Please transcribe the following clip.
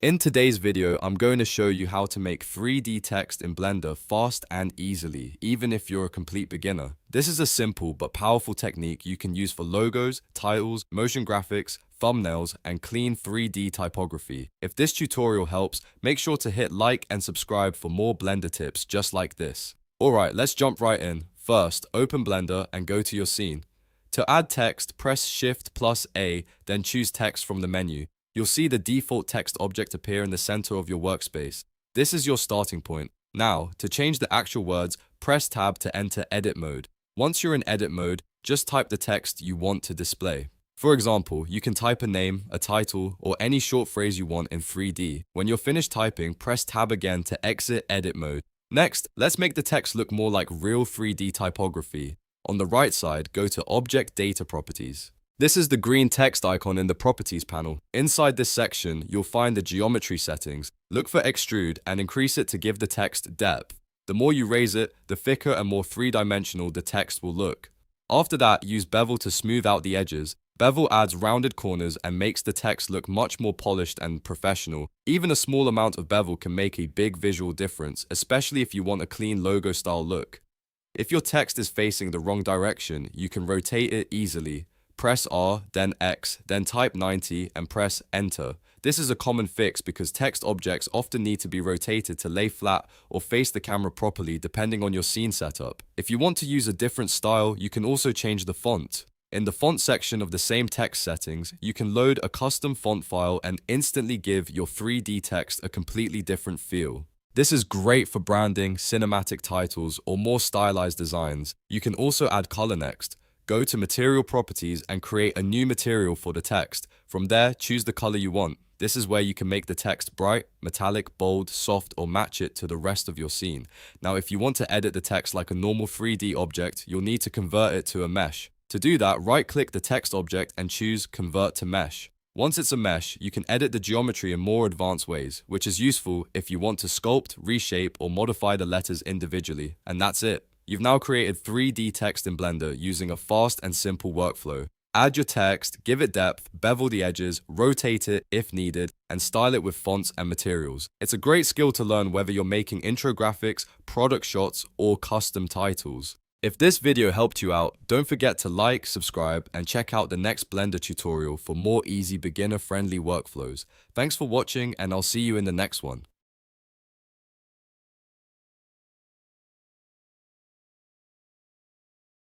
In today's video, I'm going to show you how to make 3D text in Blender fast and easily, even if you're a complete beginner. This is a simple but powerful technique you can use for logos, titles, motion graphics, thumbnails, and clean 3D typography. If this tutorial helps, make sure to hit like and subscribe for more Blender tips just like this. Alright, let's jump right in. First, open Blender and go to your scene. To add text, press Shift plus A, then choose text from the menu. You'll see the default text object appear in the center of your workspace. This is your starting point. Now, to change the actual words, press Tab to enter edit mode. Once you're in edit mode, just type the text you want to display. For example, you can type a name, a title, or any short phrase you want in 3D. When you're finished typing, press Tab again to exit edit mode. Next, let's make the text look more like real 3D typography. On the right side, go to Object Data Properties. This is the green text icon in the Properties panel. Inside this section, you'll find the geometry settings. Look for Extrude and increase it to give the text depth. The more you raise it, the thicker and more three-dimensional the text will look. After that, use Bevel to smooth out the edges. Bevel adds rounded corners and makes the text look much more polished and professional. Even a small amount of Bevel can make a big visual difference, especially if you want a clean logo-style look. If your text is facing the wrong direction, you can rotate it easily. Press R, then X, then type 90 and press Enter. This is a common fix because text objects often need to be rotated to lay flat or face the camera properly depending on your scene setup. If you want to use a different style, you can also change the font. In the font section of the same text settings, you can load a custom font file and instantly give your 3D text a completely different feel. This is great for branding, cinematic titles, or more stylized designs. You can also add color next. Go to Material Properties and create a new material for the text. From there, choose the color you want. This is where you can make the text bright, metallic, bold, soft, or match it to the rest of your scene. Now, if you want to edit the text like a normal 3D object, you'll need to convert it to a mesh. To do that, right-click the text object and choose Convert to Mesh. Once it's a mesh, you can edit the geometry in more advanced ways, which is useful if you want to sculpt, reshape, or modify the letters individually. And that's it. You've now created 3D text in Blender using a fast and simple workflow. Add your text, give it depth, bevel the edges, rotate it if needed, and style it with fonts and materials. It's a great skill to learn whether you're making intro graphics, product shots, or custom titles. If this video helped you out, don't forget to like, subscribe, and check out the next Blender tutorial for more easy beginner-friendly workflows. Thanks for watching, and I'll see you in the next one.